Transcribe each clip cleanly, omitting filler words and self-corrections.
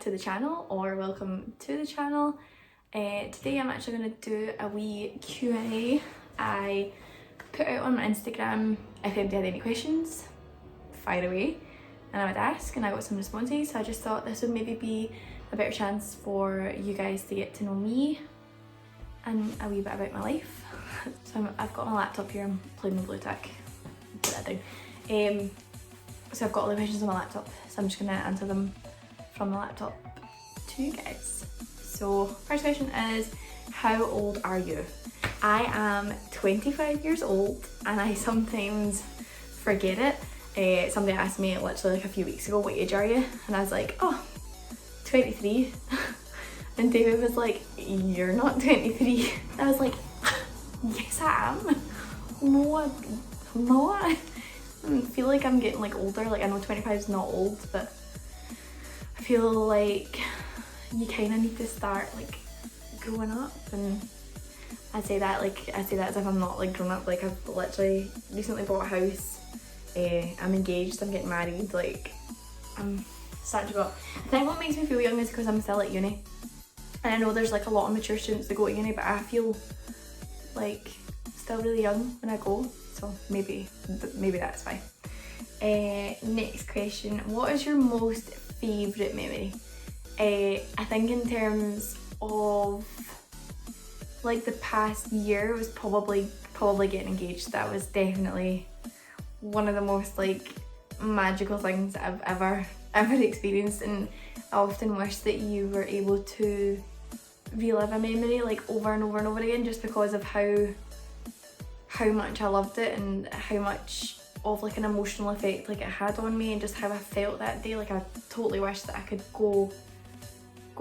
to the channel, or welcome to the channel. Today I'm actually going to do a wee Q&A. I put out on my Instagram if anybody had any questions, fire away, and I would ask, and I got some responses. So I just thought this would maybe be a better chance for you guys to get to know me and a wee bit about my life. So I've got my laptop here, I'm playing with blue tack, put that down. So I've got all the questions on my laptop, so I'm just going to answer them from the laptop to you guys. So first question is, how old are you? I am 25 years old and I sometimes forget it. Somebody asked me literally like a few weeks ago, what age are you? And I was like, oh, 23. And David was like, you're not 23. I was like, yes I am. No, I'm not. I feel like I'm getting like older. Like I know 25 is not old, but I feel like you kind of need to start like growing up. And I say that as if I'm not like grown up. Like I've literally recently bought a house. I'm engaged. I'm getting married. Like I'm starting to grow up. I think what makes me feel young is because I'm still at uni, and I know there's like a lot of mature students that go to uni, but I feel like still really young when I go. So maybe that's fine. Next question, what is your most favourite memory? I think in terms of like the past year was probably getting engaged. That was definitely one of the most like magical things I've ever experienced, and I often wish that you were able to relive a memory like over and over and over again, just because of how much I loved it and how much of like an emotional effect like it had on me, and just how I felt that day. Like I totally wish that I could go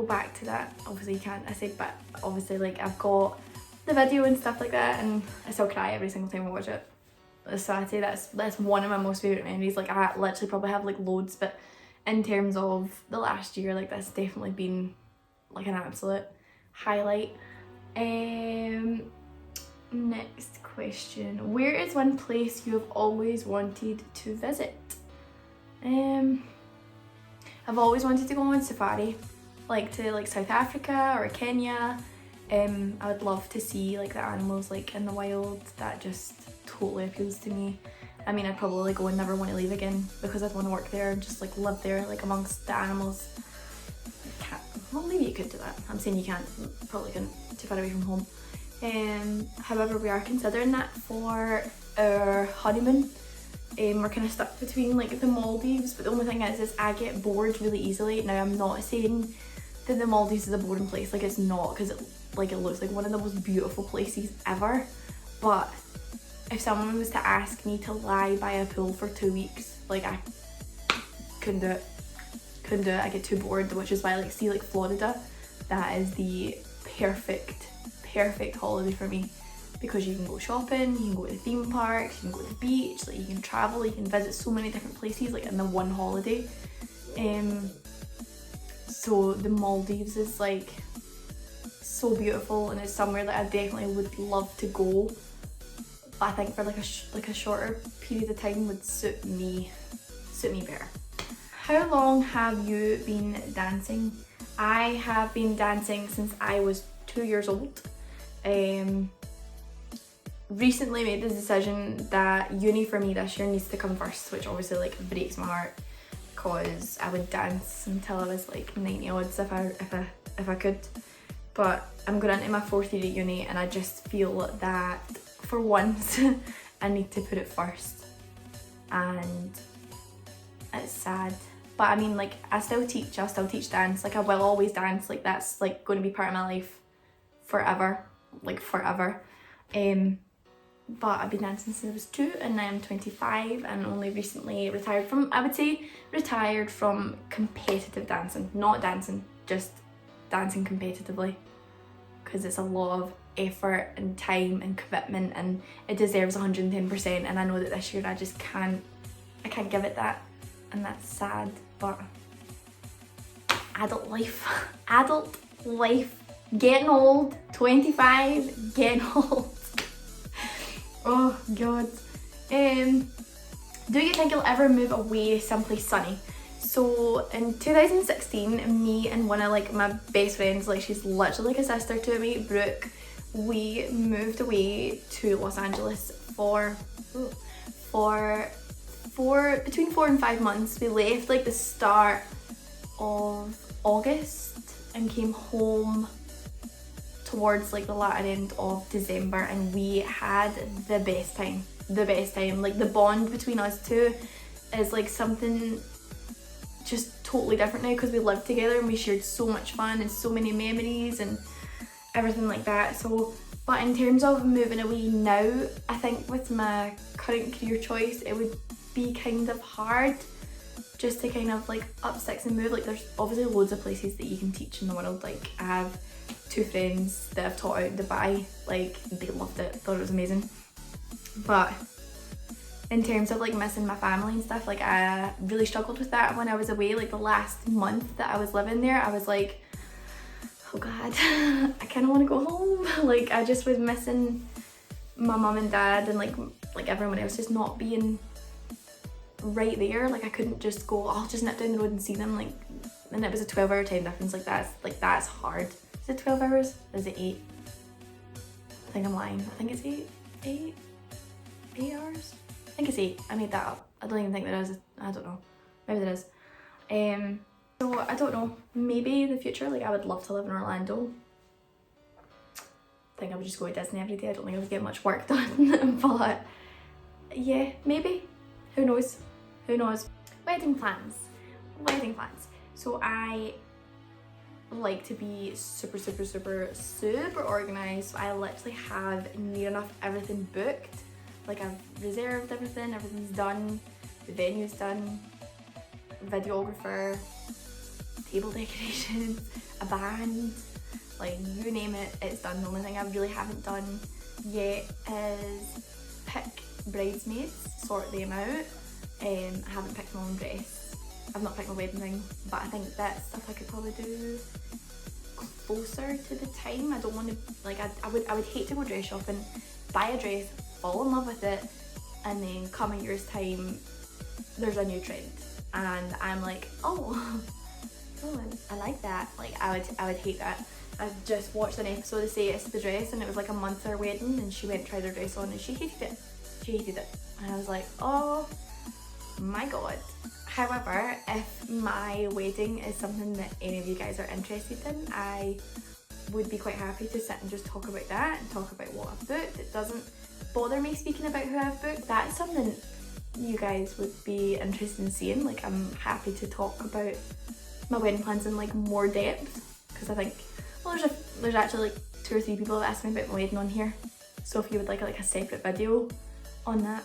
back to that. Obviously you can't, I said, but obviously like I've got the video and stuff like that, and I still cry every single time I watch it. So I'd say that's one of my most favourite memories. Like I literally probably have like loads, but in terms of the last year, like that's definitely been like an absolute highlight. Next question, where is one place you have always wanted to visit? I've always wanted to go on safari, like to like South Africa or Kenya. I would love to see like the animals like in the wild. That just totally appeals to me. I mean, I'd probably go and never want to leave again because I'd want to work there and just like live there like amongst the animals. Well, maybe you could do that. I'm saying you can't, probably couldn't, too far away from home. However, we are considering that for our honeymoon. We're kind of stuck between like the Maldives, but the only thing is I get bored really easily. Now I'm not saying that the Maldives is a boring place, like it's not, because it looks like one of the most beautiful places ever. But if someone was to ask me to lie by a pool for 2 weeks, like I couldn't do it. I get too bored, which is why like see like Florida, that is the perfect holiday for me, because you can go shopping, you can go to the theme parks, you can go to the beach, like you can travel, you can visit so many different places like in the one holiday. So the Maldives is like so beautiful, and it's somewhere that I definitely would love to go, but I think for like a shorter period of time would suit me better. How long have you been dancing? I have been dancing since I was 2 years old. Recently made the decision that uni for me this year needs to come first, which obviously like breaks my heart, because I would dance until I was like 90 odds if I could. But I'm going into my 4th year at uni, and I just feel that for once I need to put it first, and it's sad. But I mean, like I'll still teach dance. Like I will always dance. Like that's like going to be part of my life forever, like forever. But I've been dancing since I was 2, and now I'm 25 and only recently retired from, I would say retired from competitive dancing. Not dancing, just dancing competitively, because it's a lot of effort and time and commitment, and it deserves 110%, and I know that this year I can't give it that, and that's sad. But adult life, getting old, 25, getting old. Oh god. Do you think you'll ever move away someplace sunny? So in 2016, me and one of like my best friends, like she's literally like a sister to me, Brooke, we moved away to Los Angeles for between 4 and 5 months. We left like the start of August and came home towards like the latter end of December, and we had the best time. Like the bond between us two is like something just totally different now, because we lived together and we shared so much fun and so many memories and everything like that. So, but in terms of moving away now, I think with my current career choice, it would be kind of hard just to kind of like up sticks and move. Like there's obviously loads of places that you can teach in the world. Like I have 2 friends that I've taught out in Dubai, like they loved it, thought it was amazing. But in terms of like missing my family and stuff, like I really struggled with that when I was away. Like the last month that I was living there, I was like, oh god, I kind of want to go home. Like I just was missing my mum and dad and like everyone else just not being right there. Like I couldn't just go, oh, I'll just nip down the road and see them. Like, and it was a 12-hour time difference. Like that's hard. Is it 12 hours? Is it 8? I think I'm lying. I think it's 8 hours. I think it's 8. I made that up. I don't even think there is. I don't know. Maybe there is. So I don't know. Maybe in the future, like I would love to live in Orlando. I think I would just go to Disney every day. I don't think I would get much work done. But yeah, maybe. Who knows? Who knows? Wedding plans. So I like to be super organized. So I literally have near enough everything booked. Like I've reserved everything, everything's done, the venue's done, videographer, table decorations, a band, like you name it, it's done. The only thing I really haven't done yet is pick bridesmaids, sort them out. I haven't picked my own dress. I've not picked my wedding ring, but I think that's stuff I could probably do closer to the time. I don't want to, like I would hate to go dress shopping, buy a dress, fall in love with it, and then come a year's time there's a new trend and I'm like, oh I like that. Like I would hate that. I just watched an episode of Say Yes to the Dress, and it was like a month their wedding, and she went and tried her dress on and she hated it. And I was like, oh my god. However, if my wedding is something that any of you guys are interested in, I would be quite happy to sit and just talk about that and talk about what I've booked. It doesn't bother me speaking about who I've booked. That's something you guys would be interested in seeing. Like I'm happy to talk about my wedding plans in like more depth, because I think, well, there's actually like 2 or 3 people have asked me about my wedding on here. So if you would like a separate video on that,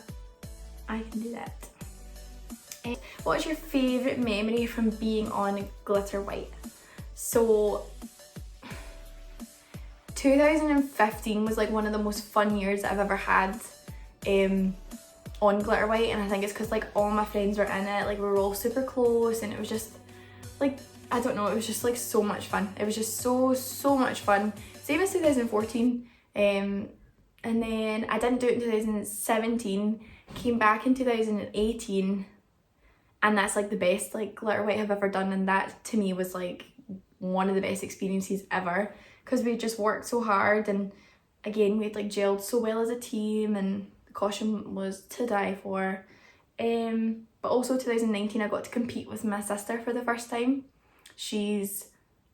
I can do that. What is your favourite memory from being on Glitter White? So 2015 was like one of the most fun years that I've ever had on Glitter White, and I think it's because like all my friends were in it. Like we were all super close, and it was just like, I don't know, it was just like so much fun. It was just so much fun. Same as 2014, and then I didn't do it in 2017, came back in 2018, and that's like the best like Glitter White I've ever done, and that to me was like one of the best experiences ever, because we just worked so hard, and again we had like gelled so well as a team, and the costume was to die for. But also 2019 I got to compete with my sister for the first time. She's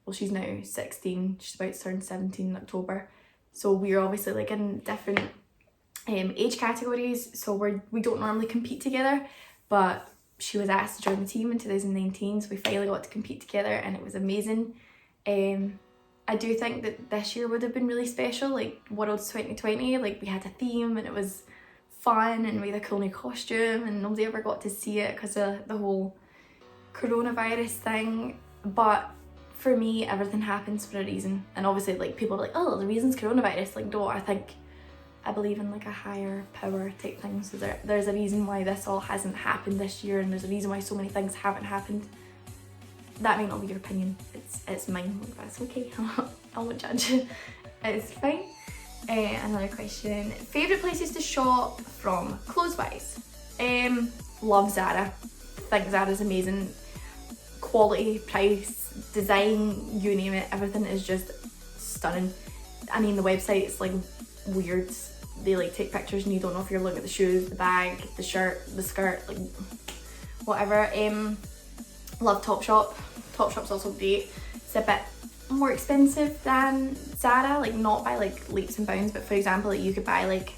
now 16, she's about to turn 17 in October, so we're obviously like in different age categories, so we don't normally compete together, but she was asked to join the team in 2019, so we finally got to compete together, and it was amazing. I do think that this year would have been really special, like Worlds 2020, like we had a theme and it was fun, and we had a cool new costume, and nobody ever got to see it because of the whole coronavirus thing. But for me, everything happens for a reason, and obviously like people are like, oh, the reason's coronavirus. Like no, I believe in like a higher power type thing, so there's a reason why this all hasn't happened this year, and there's a reason why so many things haven't happened. That might not be your opinion, it's mine, like, that's okay. I won't judge. It's fine. Another question, favourite places to shop from, clothes wise? Love Zara. Think Zara's amazing. quality, price, design, you name it, everything is just stunning. I mean, the website's like weird. They like take pictures and you don't know if you're looking at the shoes, the bag, the shirt, the skirt, like whatever. Love Topshop. Topshop's also great. It's a bit more expensive than Zara, like not by like leaps and bounds, but for example, like you could buy like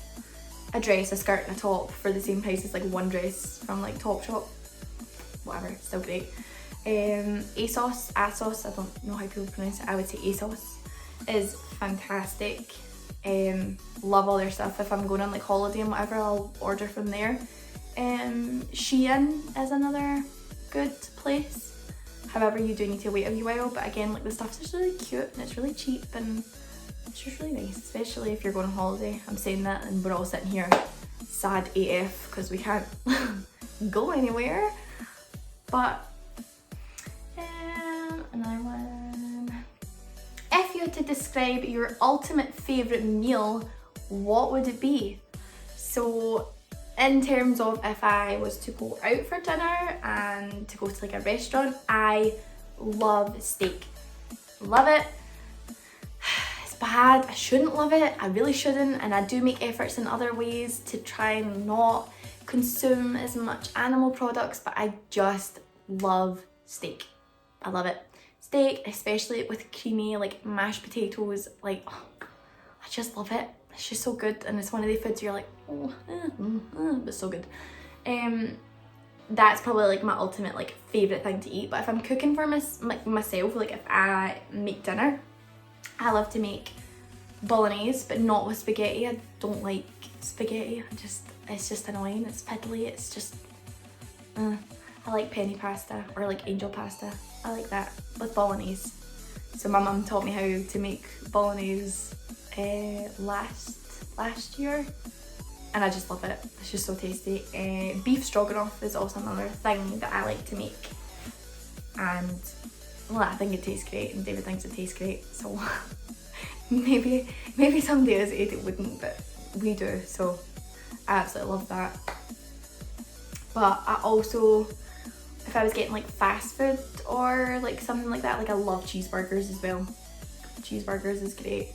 a dress, a skirt and a top for the same price as like one dress from like Topshop. Whatever, still great. ASOS, I don't know how people pronounce it, I would say ASOS, is fantastic. Love all their stuff. If I'm going on like holiday and whatever, I'll order from there. Shein is another good place. However, you do need to wait a wee while, but again, like the stuff's just really cute and it's really cheap and it's just really nice, especially if you're going on holiday. I'm saying that and we're all sitting here sad AF because we can't go anywhere. But another one. If you had to describe your ultimate favourite meal, what would it be? So in terms of if I was to go out for dinner and to go to like a restaurant, I love steak. Love it. It's bad, I shouldn't love it, I really shouldn't, and I do make efforts in other ways to try and not consume as much animal products, but I just love steak. I love it. Steak, especially with creamy like mashed potatoes, like oh, I just love it. It's just so good, and it's one of the foods you're like, oh, it's so good. That's probably like my ultimate like favourite thing to eat. But if I'm cooking for myself, like if I make dinner, I love to make bolognese, but not with spaghetti. I don't like spaghetti. It's just annoying. It's piddly. It's just. I like penne pasta or like angel pasta. I like that with bolognese. So my mum taught me how to make bolognese last year, and I just love it. It's just so tasty. Beef stroganoff is also another thing that I like to make, and well, I think it tastes great, and David thinks it tastes great. So maybe some days it wouldn't, but we do. So I absolutely love that. But I also, if I was getting like fast food or like something like that, like I love cheeseburgers as well. Cheeseburgers is great.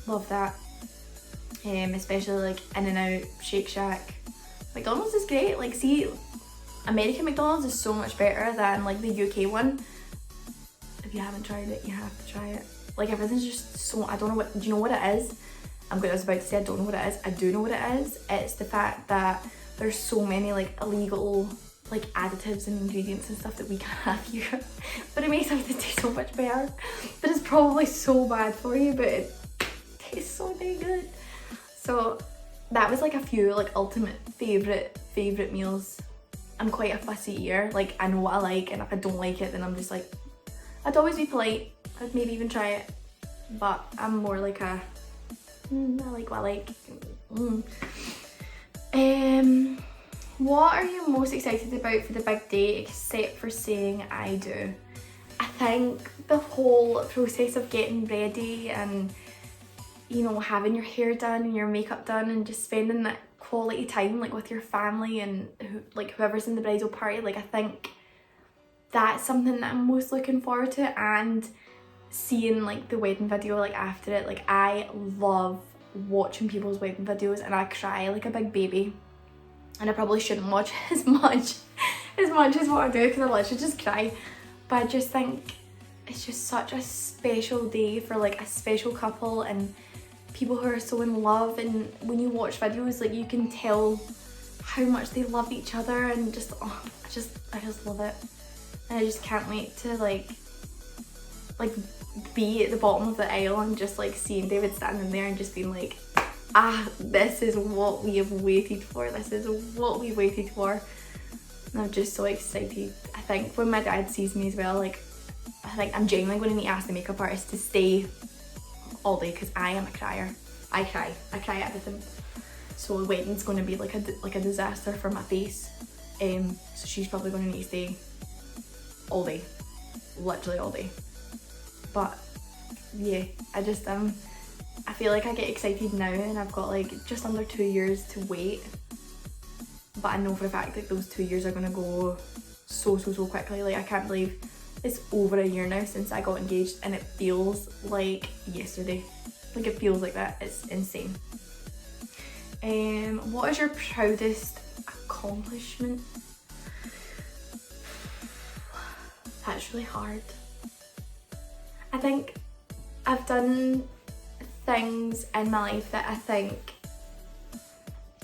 Love that. Especially like In-N-Out, Shake Shack. McDonald's is great. Like see, American McDonald's is so much better than like the UK one. If you haven't tried it, you have to try it. Like everything's just so, I don't know what, do you know what it is? I was about to say I don't know what it is. I do know what it is. It's the fact that there's so many like illegal like additives and ingredients and stuff that we can't have here. But it makes everything taste so much better. But it's probably so bad for you, but it tastes so dang good. So that was like a few like ultimate favourite meals. I'm quite a fussy eater. Like I know what I like, and if I don't like it, then I'm just like, I'd always be polite. I'd maybe even try it. But I'm more like a, I like what I like. What are you most excited about for the big day, except for saying I do? I think the whole process of getting ready and, you know, having your hair done and your makeup done and just spending that quality time like with your family and whoever's in the bridal party, like I think that's something that I'm most looking forward to, and seeing like the wedding video like after it. Like I love watching people's wedding videos and I cry like a big baby, and I probably shouldn't watch as much as what I do because I literally just cry. But I just think it's just such a special day for like a special couple and people who are so in love, and when you watch videos like you can tell how much they love each other, and just oh, I just love it, and I just can't wait to like be at the bottom of the aisle and just like seeing David standing there and just being like, this is what we have waited for, this is what we waited for. And I'm just so excited. I think when my dad sees me as well, like I think I'm genuinely going to need to ask the makeup artist to stay all day because I am a crier. I cry at everything. So the wedding's going to be like a disaster for my face. So she's probably going to need to stay all day, literally all day. But yeah, I just I feel like I get excited now, and I've got like just under 2 years to wait. But I know for a fact that those 2 years are going to go so quickly. Like I can't believe it's over a year now since I got engaged, and it feels like yesterday. Like it feels like that. It's insane. What is your proudest accomplishment? That's really hard. I think I've done things in my life that I think,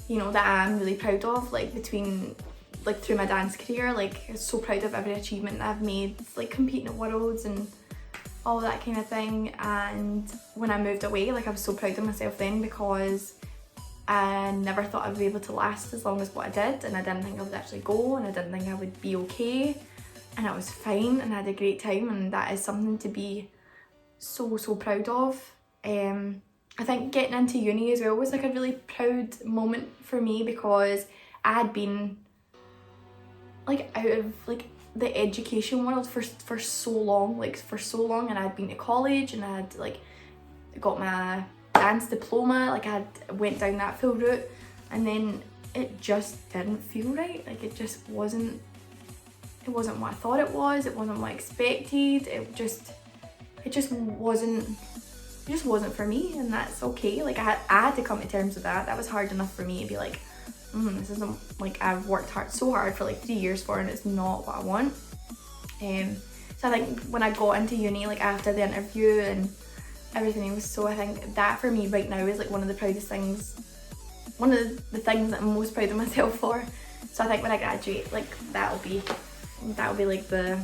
you know, that I'm really proud of, like through my dance career. Like I'm so proud of every achievement that I've made, like competing at Worlds and all that kind of thing. And when I moved away, like I was so proud of myself then, because I never thought I would be able to last as long as what I did, and I didn't think I would actually go, and I didn't think I would be okay, and I was fine and I had a great time, and that is something to be so proud of. I think getting into uni as well was like a really proud moment for me, because I had been like out of like the education world for so long, and I'd been to college and I had like got my dance diploma, like I went down that full route, and then it just didn't feel right. Like it wasn't what I thought it was, it wasn't what I expected, it just wasn't for me, and that's okay. Like I had to come to terms with that. That was hard enough for me to be like, this isn't like I've worked so hard for like 3 years for, and it's not what I want. So I think when I got into uni, like after the interview and everything else, so I think that for me right now is like one of the proudest things, one of the things that I'm most proud of myself for. So I think when I graduate, like that'll be like the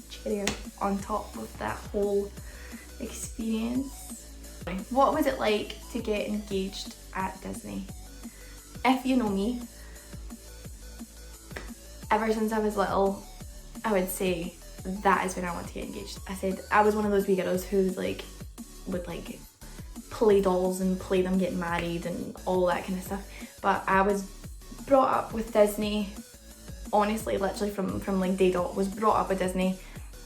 cherry on top of that whole experience. What was it like to get engaged at Disney? If you know me, ever since I was little, I would say that is when I want to get engaged. I said I was one of those wee girls who like would like play dolls and play them getting married and all that kind of stuff. But I was brought up with Disney, honestly, literally from like day dot, was brought up with Disney.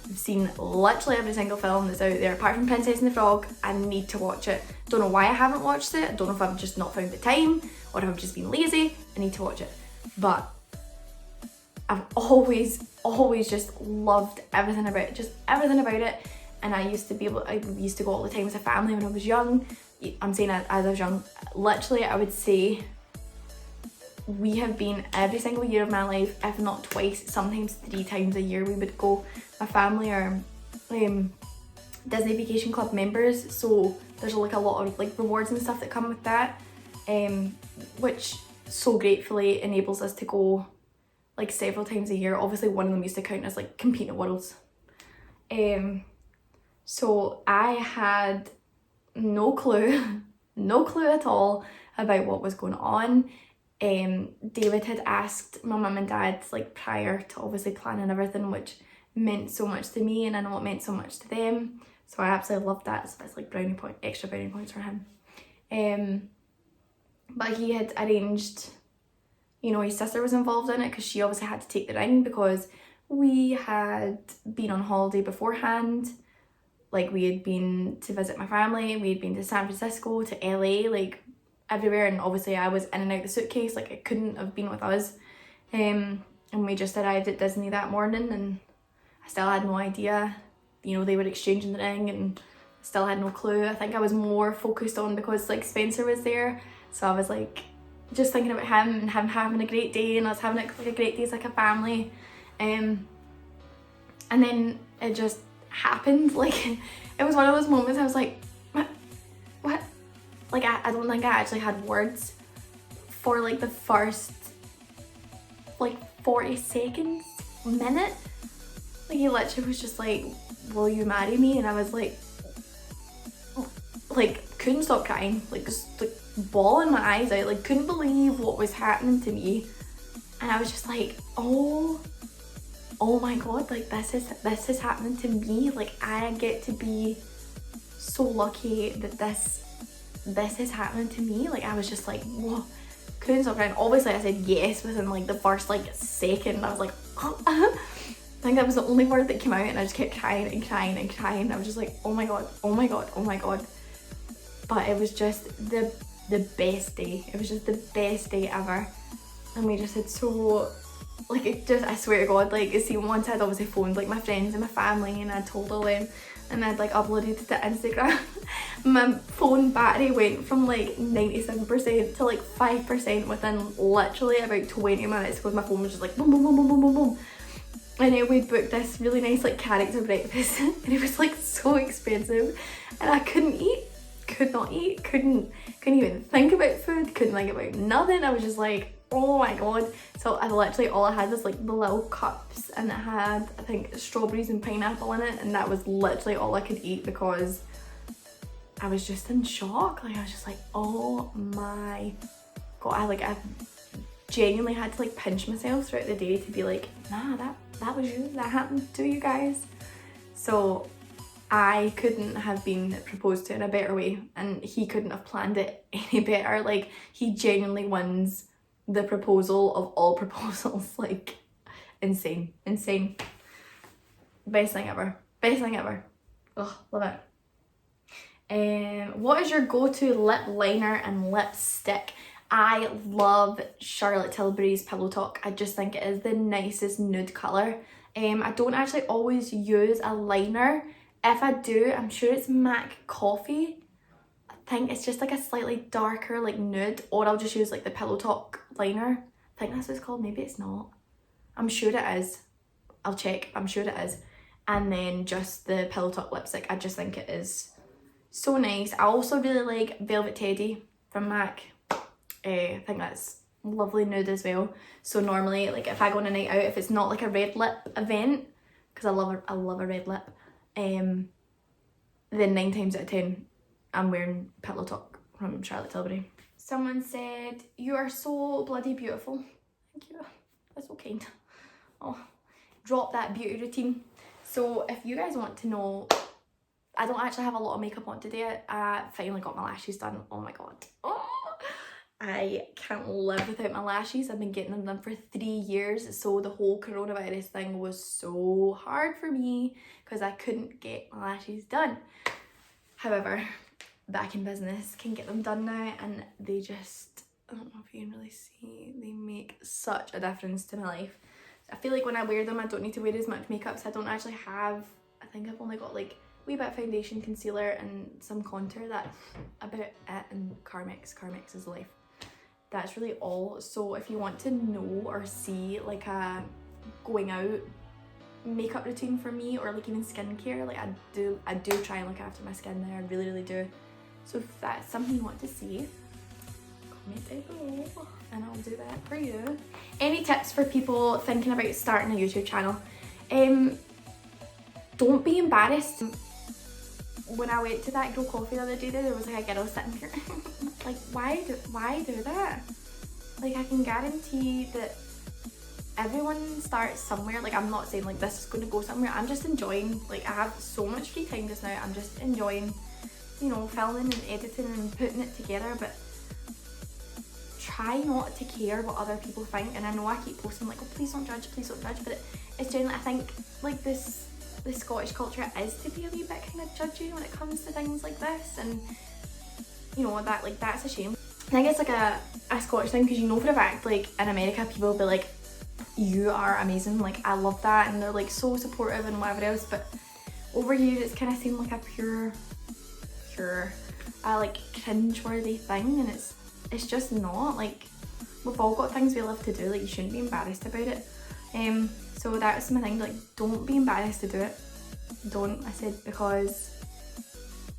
I've seen literally every single film that's out there apart from Princess and the Frog. I need to watch it. Don't know why I haven't watched it. I don't know if I've just not found the time or if I've just been lazy. I need to watch it. But I've always just loved everything about it. And I used to go all the time as a family when I was young. I'm saying as I was young, literally I would say we have been every single year of my life, if not twice, sometimes 3 times a year we would go. My family are Disney Vacation Club members, so there's like a lot of like rewards and stuff that come with that, which so gratefully enables us to go like several times a year. Obviously one of them used to count as like competing at Worlds. So I had no clue at all about what was going on. David had asked my mum and dad like prior to obviously planning everything, which meant so much to me, and I know it meant so much to them. So I absolutely loved that. So that's like extra brownie points for him. But he had arranged, you know, his sister was involved in it because she obviously had to take the ring, because we had been on holiday beforehand. Like we had been to visit my family, we had been to San Francisco, to LA, like everywhere, and obviously I was in and out the suitcase, like it couldn't have been with us. And we just arrived at Disney that morning, and I still had no idea, you know, they were exchanging the ring, and still had no clue. I think I was more focused on, because like Spencer was there, so I was like just thinking about him and him having a great day, and us having like a great day as like a family. And then it just happened. Like it was one of those moments I was like, what? Like I don't think I actually had words for like the first like 40 seconds, minute. Like he literally was just like, will you marry me? And I was like couldn't stop crying, like just like bawling my eyes out, like couldn't believe what was happening to me. And I was just like, oh my god, like this is happening to me. Like I get to be so lucky that this is happening to me. Like I was just like, whoa, couldn't stop crying. Obviously I said yes within like the first like second. I was like, oh. I think that was the only word that came out, and I just kept crying and crying and crying. I was just like, oh my god, oh my god, oh my god. But it was just the best day. It was just the best day ever. And we just had so like it just, I swear to God, like see once I'd obviously phoned like my friends and my family and I told all them and I'd like uploaded it to Instagram. My phone battery went from like 97% to like 5% within literally about 20 minutes because my phone was just like boom boom boom boom boom boom boom. And then we booked this really nice like character breakfast and it was like so expensive and I couldn't eat, could not eat, couldn't even think about food, couldn't think about nothing. I was just like, oh my God. So I literally, all I had was like the little cups and it had, I think, strawberries and pineapple in it, and that was literally all I could eat because I was just in shock. Like I was just like, oh my God. I genuinely had to like pinch myself throughout the day to be like, nah, that was you, that happened to you guys. So I couldn't have been proposed to in a better way and he couldn't have planned it any better. Like he genuinely wins the proposal of all proposals. Like insane. Best thing ever. Oh, love it. What is your go-to lip liner and lipstick? I love Charlotte Tilbury's Pillow Talk. I just think it is the nicest nude colour. I don't actually always use a liner. If I do, I'm sure it's MAC Coffee. I think it's just like a slightly darker like nude, or I'll just use like the Pillow Talk liner. I think that's what it's called, maybe it's not. I'm sure it is. I'll check, I'm sure it is. And then just the Pillow Talk lipstick. I just think it is so nice. I also really like Velvet Teddy from MAC. I think that's lovely nude as well. So normally, like if I go on a night out, if it's not like a red lip event, because I love a red lip, then 9 times out of 10 I'm wearing Pillow Talk from Charlotte Tilbury. Someone said, you are so bloody beautiful. Thank you, that's so kind. Oh, drop that beauty routine. So if you guys want to know, I don't actually have a lot of makeup on today. I finally got my lashes done. Oh my God. Oh, I can't live without my lashes. I've been getting them done for 3 years. So the whole coronavirus thing was so hard for me because I couldn't get my lashes done. However, back in business, can get them done now, and they just, I don't know if you can really see, they make such a difference to my life. I feel like when I wear them, I don't need to wear as much makeup, so I don't actually have, I think I've only got like a wee bit of foundation, concealer and some contour. That's about it. And Carmex is life. That's really all. So if you want to know or see like a going out makeup routine for me, or like even skincare, like I do try and look after my skin there, I really do. So if that's something you want to see, comment down below and I'll do that for you. Any tips for people thinking about starting a YouTube channel? Don't be embarrassed. When I went to that Grow Coffee the other day, there was like a girl sitting here. Like, why do that? Like, I can guarantee that everyone starts somewhere. Like, I'm not saying like this is going to go somewhere. I'm just enjoying, like I have so much free time just now. I'm just enjoying, you know, filming and editing and putting it together. But try not to care what other people think. And I know I keep posting like, oh, please don't judge, but it's generally, I think like the Scottish culture is to be a wee bit kind of judgy when it comes to things like this, and you know that, like, that's a shame. I think it's like a Scottish thing, because you know for a fact like in America people will be like, you are amazing, like I love that, and they're like so supportive and whatever else, but over here it's kind of seemed like a pure like cringe-worthy thing, and it's just not. Like, we've all got things we love to do, like you shouldn't be embarrassed about it. So that was my thing, like don't be embarrassed to do it. Don't, I said, because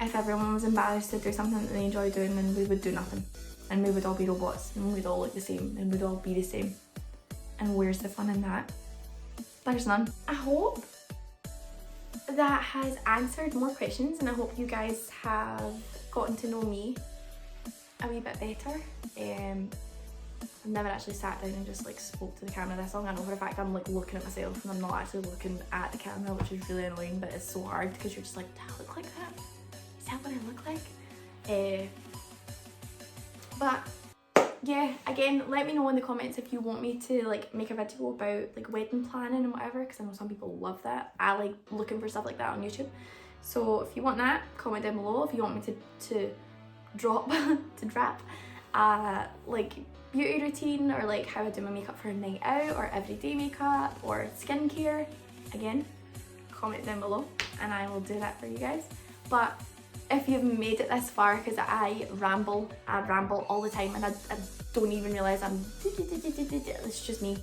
if everyone was embarrassed to do something that they enjoy doing, then we would do nothing, and we would all be robots, and we'd all look the same, and we'd all be the same. And where's the fun in that? There's none. I hope that has answered more questions, and I hope you guys have gotten to know me a wee bit better. I've never actually sat down and just like spoke to the camera this long. I know for a fact I'm like looking at myself and I'm not actually looking at the camera, which is really annoying, but it's so hard because you're just like, do I look like that? Is that what I look like? But yeah, again, let me know in the comments if you want me to like make a video about like wedding planning and whatever, because I know some people love that. I like looking for stuff like that on YouTube. So if you want that, comment down below. If you want me to drop like beauty routine, or like how I do my makeup for a night out or everyday makeup or skincare, again, comment down below and I will do that for you guys. But if you've made it this far, because I ramble all the time and I don't even realise it's just me.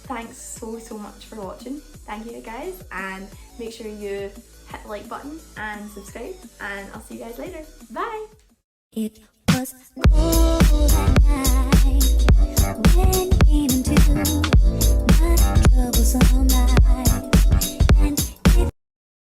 Thanks so much for watching. Thank you guys, and make sure you hit the like button and subscribe, and I'll see you guys later. Bye! It was cold at night when you came into my troublesome life.